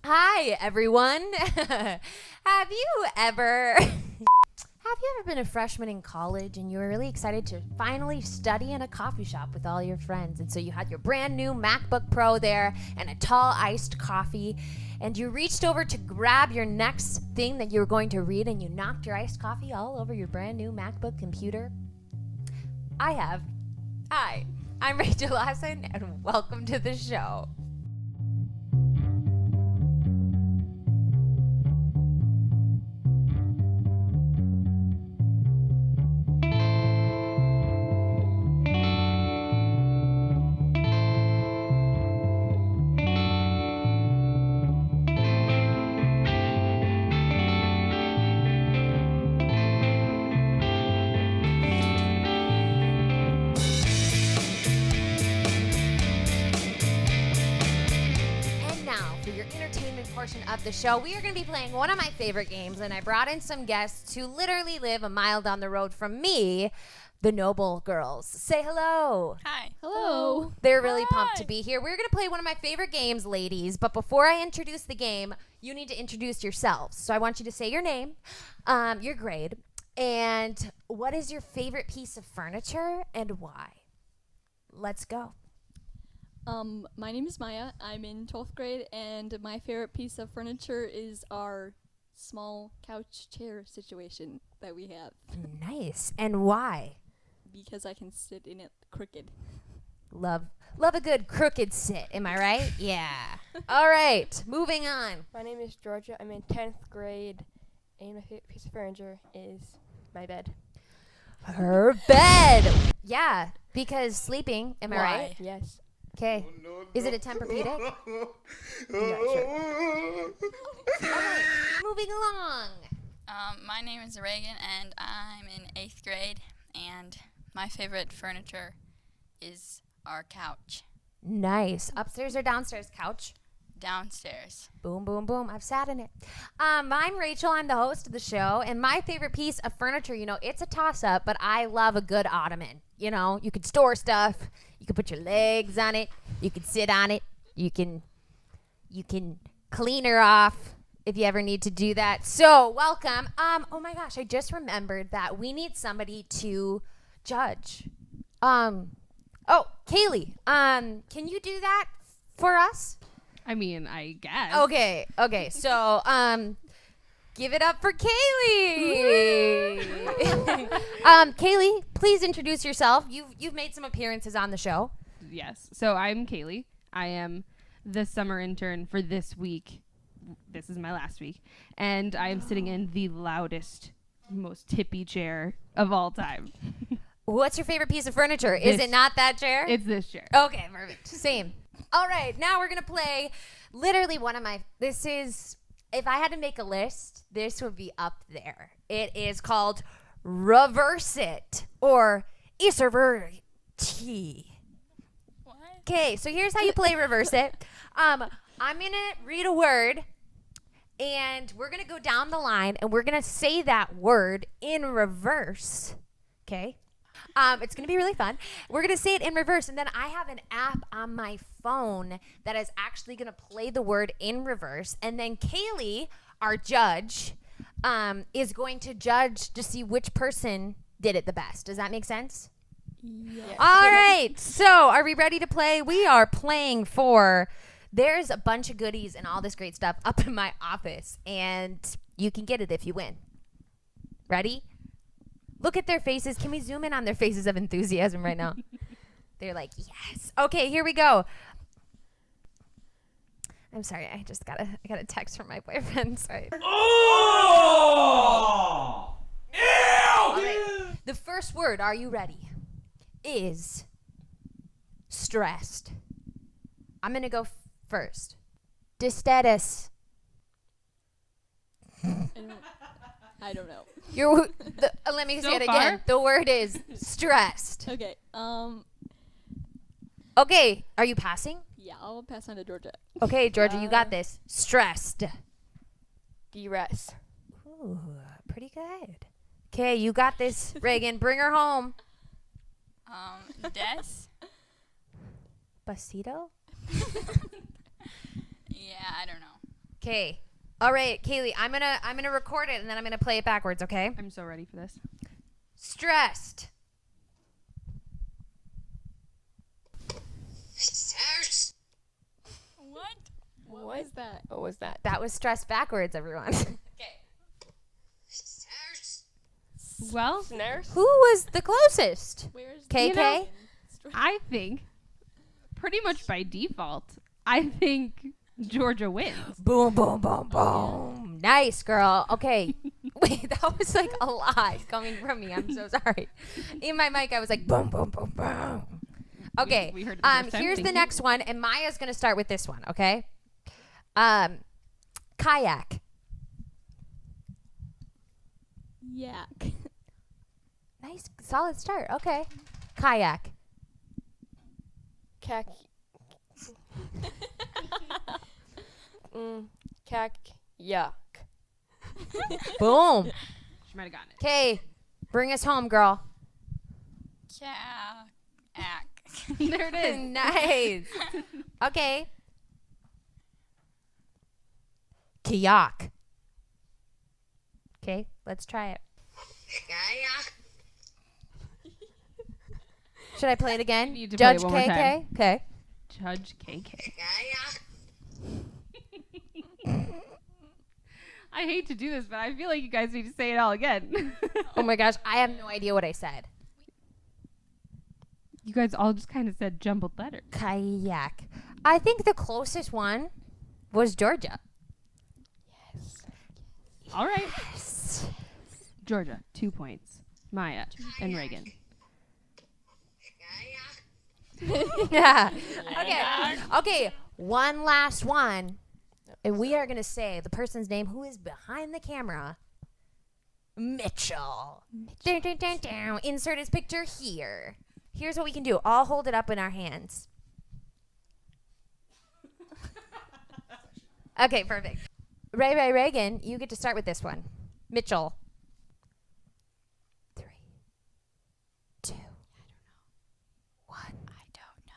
Hi, everyone. Have you ever been a freshman in college and you were really excited to finally study in a coffee shop with all your friends? And so you had your brand new MacBook Pro there and a tall iced coffee, and you reached over to grab your next thing that you were going to read, and you knocked your iced coffee all over your brand new MacBook computer? Hi, I'm Rachel Lawson, and welcome to the show. Of the show, we are going to be playing one of my favorite games, and I brought in some guests who literally live a mile down the road from me, the Noble Girls. Say hello. Hi. Hello. They're really pumped to be here. We're going to play one of my favorite games, ladies, but before I introduce the game, you need to introduce yourselves. So I want you to say your name, your grade, and what is your favorite piece of furniture and why? Let's go. My name is Maya. I'm in 12th grade, and my favorite piece of furniture is our small couch chair situation that we have. Nice. And why? Because I can sit in it crooked. Love a good crooked sit. Am I right? Yeah. All right. Moving on. My name is Georgia. I'm in 10th grade, and my favorite piece of furniture is my bed. Her bed. Yeah, because sleeping. Am I Why? right? Yes. Okay. Is it a Tempur-Pedic? Not sure. Okay, moving along. My name is Reagan, and I'm in 8th grade, and my favorite furniture is our couch. Nice. Upstairs or downstairs couch? Downstairs. Boom, boom, boom. I've sat in it. I'm Rachel. I'm the host of the show, and my favorite piece of furniture, it's a toss-up, but I love a good ottoman. You could store stuff. You could put your legs on it. You could sit on it. You can clean her off if you ever need to do that. So, welcome. Oh my gosh, I just remembered that we need somebody to judge. Kayleigh, can you do that for us? I mean, I guess. Okay. So, give it up for Kayleigh. Kayleigh, please introduce yourself. You've made some appearances on the show. Yes. So I'm Kayleigh. I am the summer intern for this week. This is my last week. And I am sitting in the loudest, most tippy chair of all time. What's your favorite piece of furniture? Is it not that chair? It's this chair. Okay, perfect. Same. All right, now we're going to play literally if I had to make a list, this would be up there. It is called Reverse It or Iserverti. What? Okay, so here's how you play Reverse It. I'm going to read a word, and we're going to go down the line, and we're going to say that word in reverse. Okay? It's going to be really fun. We're going to say it in reverse, and then I have an app on my phone that is actually going to play the word in reverse, and then Kayleigh, our judge, is going to judge to see which person did it the best. Does that make sense? Yes. All right. So are we ready to play? We are playing there's a bunch of goodies and all this great stuff up in my office, and you can get it if you win. Ready? Look at their faces. Can we zoom in on their faces of enthusiasm right now? They're like, yes. Okay, here we go. I'm sorry. I got a text from my boyfriend. Sorry. Oh! Ew! All right. The first word, are you ready, is stressed. I'm going to go first. Distatus. I don't know. Let me So say it far? again. The word is stressed. Okay. Okay, are you passing? Yeah, I'll pass on to Georgia. Okay, Georgia, you got this. Stressed. Duress. Ooh, pretty good. Okay, you got this, Reagan. Bring her home. Des? Pasito? Yeah, I don't know. Okay. All right, Kayleigh, I'm gonna record it and then I'm gonna play it backwards, okay? I'm so ready for this. Stressed. What? What is that? What was that? That was stressed backwards, everyone. Well, Snares? Who was the closest? Where's KK? You know- I think pretty much by default, I think Georgia wins. Boom, boom, boom, boom. Nice, girl. Okay. Wait, that was like a lot coming from me. I'm so sorry. In my mic, I was like, boom, boom, boom, boom. Okay. We heard it the first time. Here's Thank the you. next one, and Maya's going to start with this one, okay? Kayak. Yak. Nice, solid start. Okay. Kayak. Cack. Cack. Yuck. Boom. She might have gotten it. Okay. Bring us home, girl. Kayak. There it is. Nice. Okay. Kayak. Okay, let's try it. Should I play it again? Need to play Judge it one more KK? time. Okay. Judge KK. I hate to do this, but I feel like you guys need to say it all again. Oh my gosh, I have no idea what I said. You guys all just kind of said jumbled letters. Kayak. I think the closest one was Georgia. All right. Georgia, 2 points. Maya and Reagan. Yeah. Okay. Okay. One last one. And we are going to say the person's name who is behind the camera. Mitchell. Dun, dun, dun, dun. Insert his picture here. Here's what we can do. I'll hold it up in our hands. Okay, perfect. Ray Reagan, you get to start with this one. Mitchell. 3, 2, 1. I don't know.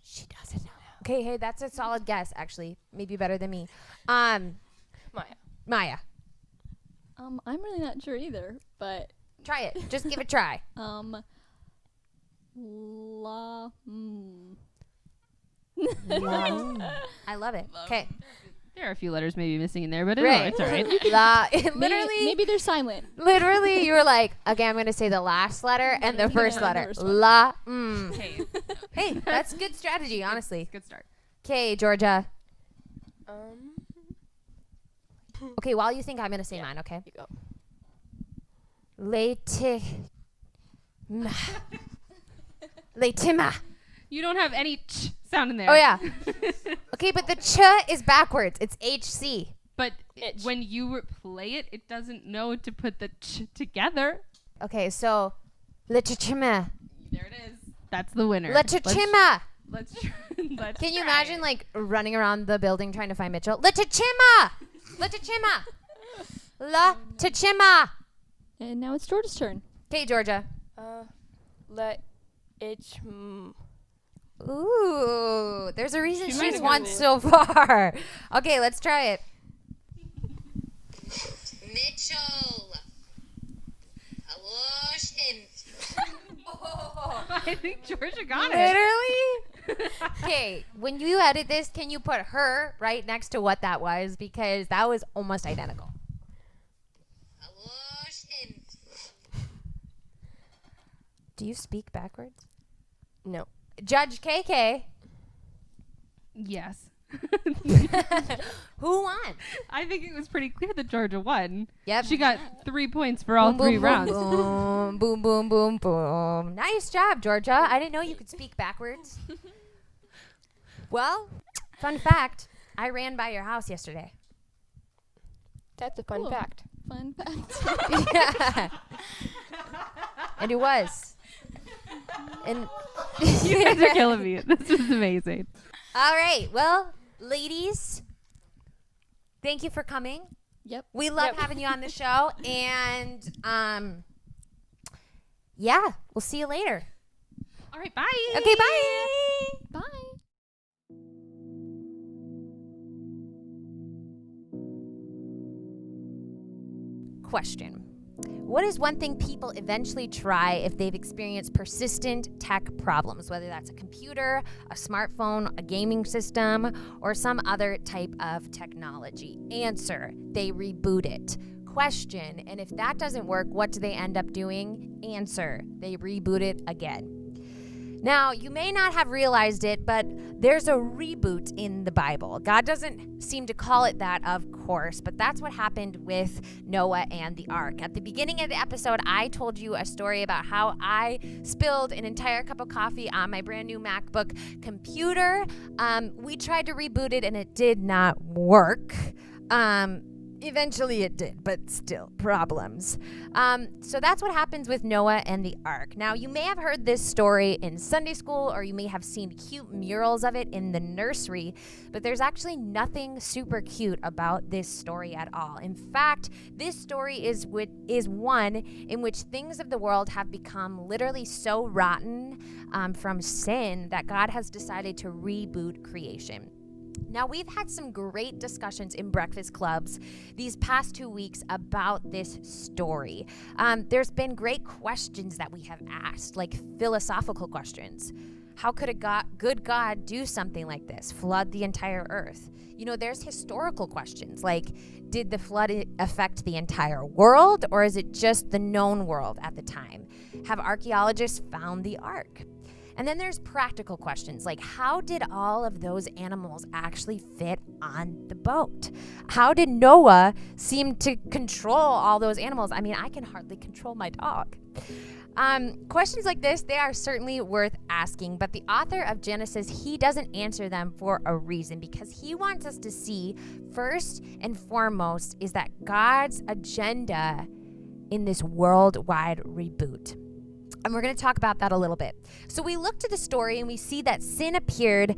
She doesn't know. Okay, hey, that's a solid guess, actually. Maybe better than me. Maya. Maya, I'm really not sure either, but try it. Just give it a try. la. I love it. Okay. There are a few letters maybe missing in there, but Right. it's all right. La, Maybe they're silent. literally, you were like, okay, I'm going to say the last letter and the first the letter. first one. La. Hey, Hey, that's good strategy, honestly. good start. Okay, Georgia. Okay, while you think, I'm going to say mine, okay? You go. Leitima. You don't have any ch sound in there. Oh, yeah. Okay, but the ch is backwards. It's HC. But Itch. when you play it, it doesn't know to put the ch together. Okay, so Leitima. There it is. That's the winner. Leitima. Let's Can you try imagine it. like running around the building trying to find Mitchell? Leitima. Leitima. Leitima. And now it's George's turn. Okay, Georgia. Let it. Ooh, there's a reason She might she's have won gotten it. so far. Okay, let's try it. Mitchell. Wash him. I think Georgia got it. Literally? Okay, when you edit this, can you put her right next to what that was? Because that was almost identical. Wash him. Do you speak backwards? No. Judge KK. Yes. Who won? I think it was pretty clear that Georgia won. Yep. She got 3 points for all Boom, three boom, rounds. Boom, boom, boom, boom, boom. Nice job, Georgia. I didn't know you could speak backwards. Well, fun fact, I ran by your house yesterday. That's a fun Cool. fact. Fun fact. Yeah. And it was. And You guys are killing me. This is amazing. all right. Well, ladies, thank you for coming. Yep. We love Yep. having you on the show. And yeah, we'll see you later. All right, bye. Okay, bye. Bye. Question. What is one thing people eventually try if they've experienced persistent tech problems, whether that's a computer, a smartphone, a gaming system, or some other type of technology? Answer, they reboot it. Question, and if that doesn't work, what do they end up doing? Answer, they reboot it again. Now, you may not have realized it, but there's a reboot in the Bible. God doesn't seem to call it that, of course, but that's what happened with Noah and the ark. At the beginning of the episode, I told you a story about how I spilled an entire cup of coffee on my brand new MacBook computer. We tried to reboot it and it did not work. Eventually it did, but still problems. So that's what happens with Noah and the ark. Now, you may have heard this story in Sunday school, or you may have seen cute murals of it in the nursery, but there's actually nothing super cute about this story at all. In fact, this story is one in which things of the world have become literally so rotten from sin that God has decided to reboot creation. Now, we've had some great discussions in breakfast clubs these past 2 weeks about this story. There's been great questions that we have asked, like philosophical questions. How could a good God do something like this, flood the entire earth? You know, there's historical questions like, did the flood affect the entire world, or is it just the known world at the time? Have archaeologists found the ark? And then there's practical questions like, how did all of those animals actually fit on the boat? How did Noah seem to control all those animals? I mean, I can hardly control my dog. Questions like this, they are certainly worth asking, but the author of Genesis, he doesn't answer them for a reason, because he wants us to see, first and foremost, is that God's agenda in this worldwide reboot. And we're going to talk about that a little bit. So we look to the story and we see that sin appeared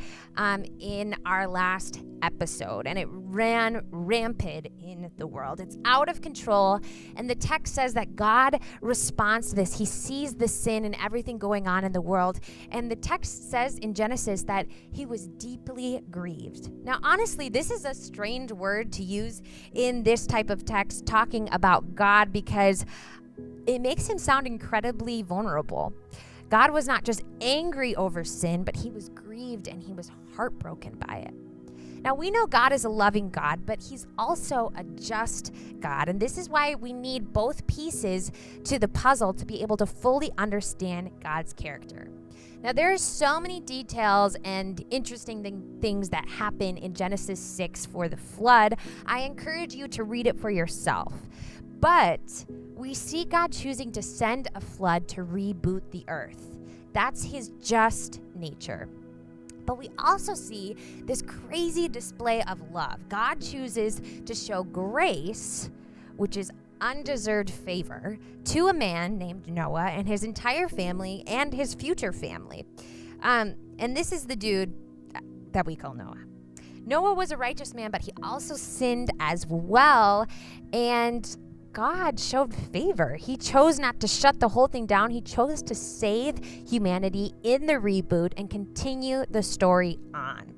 in our last episode, and it ran rampant in the world. It's out of control, and the text says that God responds to this. He sees the sin and everything going on in the world, and the text says in Genesis that he was deeply grieved. Now, honestly, this is a strange word to use in this type of text talking about God, because it makes him sound incredibly vulnerable. God was not just angry over sin, but he was grieved and he was heartbroken by it. Now, we know God is a loving God, but he's also a just God. And this is why we need both pieces to the puzzle to be able to fully understand God's character. Now, there are so many details and interesting things that happen in Genesis 6 for the flood. I encourage you to read it for yourself. But we see God choosing to send a flood to reboot the earth. That's his just nature. But we also see this crazy display of love. God chooses to show grace, which is undeserved favor, to a man named Noah and his entire family and his future family. And this is the dude that we call Noah. Noah was a righteous man, but he also sinned as well. And God showed favor. He chose not to shut the whole thing down. He chose to save humanity in the reboot and continue the story on.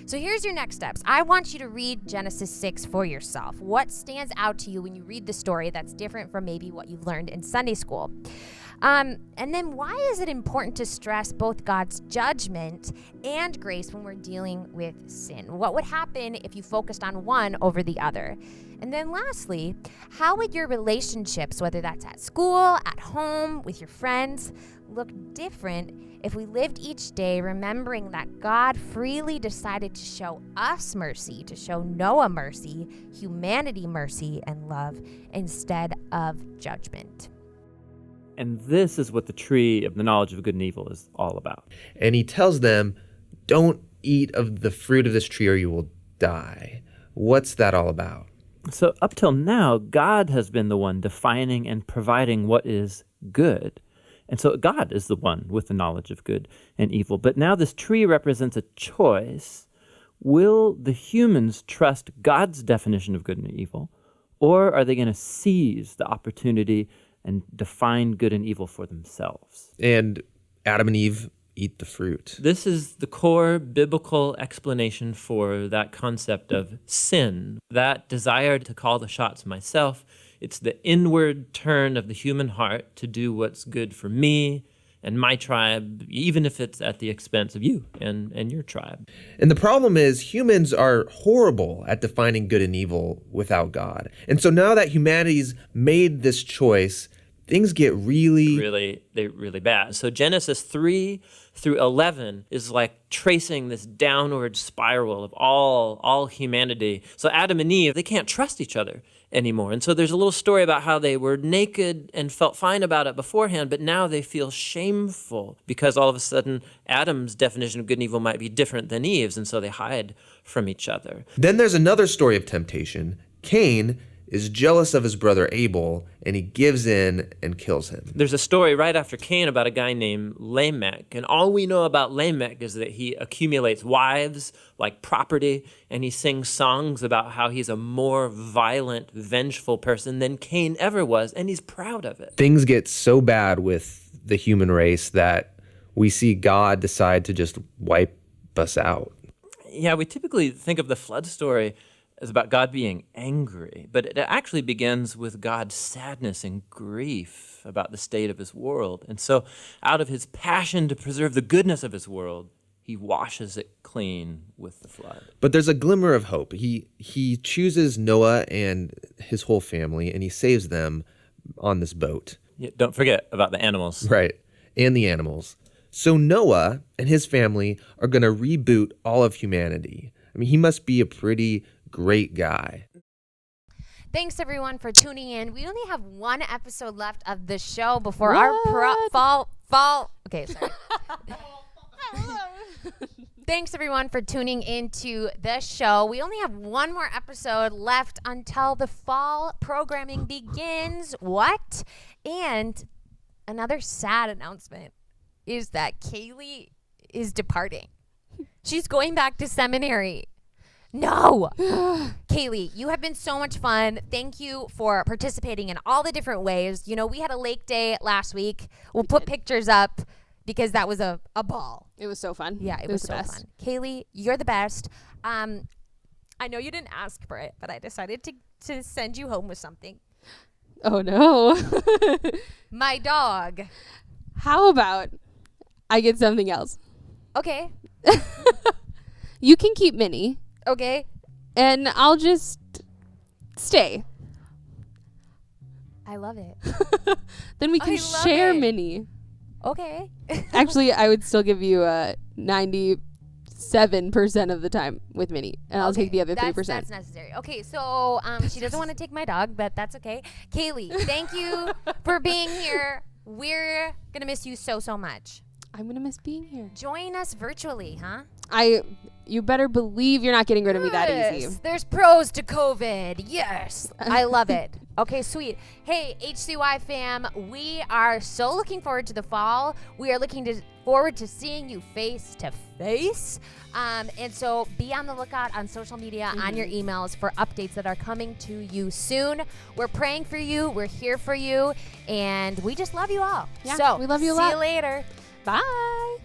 So here's your next steps. I want you to read Genesis 6 for yourself. What stands out to you when you read the story that's different from maybe what you've learned in Sunday school? And then why is it important to stress both God's judgment and grace when we're dealing with sin? What would happen if you focused on one over the other? And then lastly, how would your relationships, whether that's at school, at home, with your friends, look different if we lived each day remembering that God freely decided to show us mercy, to show Noah mercy, humanity mercy and love, instead of judgment? And this is what the tree of the knowledge of good and evil is all about. And he tells them, don't eat of the fruit of this tree or you will die. What's that all about? So up till now, God has been the one defining and providing what is good. And so God is the one with the knowledge of good and evil. But now this tree represents a choice. Will the humans trust God's definition of good and evil, or are they going to seize the opportunity and define good and evil for themselves? And Adam and Eve eat the fruit. This is the core biblical explanation for that concept of sin. That desire to call the shots myself It's the inward turn of the human heart to do what's good for me and my tribe, even if it's at the expense of you and your tribe. And the problem is humans are horrible at defining good and evil without God. And so now that humanity's made this choice, things get really bad. So Genesis 3 through 11 is like tracing this downward spiral of all humanity. So Adam and Eve, they can't trust each other anymore. And so there's a little story about how they were naked and felt fine about it beforehand, but now they feel shameful because all of a sudden Adam's definition of good and evil might be different than Eve's, and so they hide from each other. Then there's another story of temptation. Cain is jealous of his brother Abel, and he gives in and kills him. There's a story right after Cain about a guy named Lamech, and all we know about Lamech is that he accumulates wives like property, and he sings songs about how he's a more violent, vengeful person than Cain ever was, and he's proud of it. Things get so bad with the human race that we see God decide to just wipe us out. Yeah, we typically think of the flood story is about God being angry, but it actually begins with God's sadness and grief about the state of his world. And so out of his passion to preserve the goodness of his world, he washes it clean with the flood. But there's a glimmer of hope. He chooses Noah and his whole family, and he saves them on this boat. Yeah, don't forget about the animals. Right, and the animals. So Noah and his family are going to reboot all of humanity. I mean, he must be a pretty great guy. Thanks everyone for tuning in. We only have one episode left of the show before our fall. Okay, sorry. Thanks everyone for tuning into the show. We only have one more episode left until the fall programming begins. What? And another sad announcement is that Kayleigh is departing. She's going back to seminary. No. Kayleigh, you have been so much fun. Thank you for participating in all the different ways. You know, we had a lake day last week. We'll put pictures up because that was a ball. It was so fun. Yeah, it was so fun. Kayleigh, you're the best. I know you didn't ask for it, but I decided to send you home with something. Oh, no. My dog. How about I get something else? Okay. You can keep Minnie. Okay. And I'll just stay. I love it. Then we can share Minnie. Okay. Actually, I would still give you 97% of the time with Minnie, and I'll take the other 3%. That's necessary. Okay, so she doesn't want to take my dog, but that's okay. Kayleigh, thank you for being here. We're gonna miss you so much. I'm gonna miss being here. Join us virtually, huh? You better believe you're not getting rid of me that easy. There's pros to COVID. Yes. I love it. Okay, sweet. Hey, HCY fam, we are so looking forward to the fall. We are looking forward to seeing you face to face. And so be on the lookout on social media, on your emails for updates that are coming to you soon. We're praying for you. We're here for you. And we just love you all. Yeah, so we love you a lot. See you later. Bye.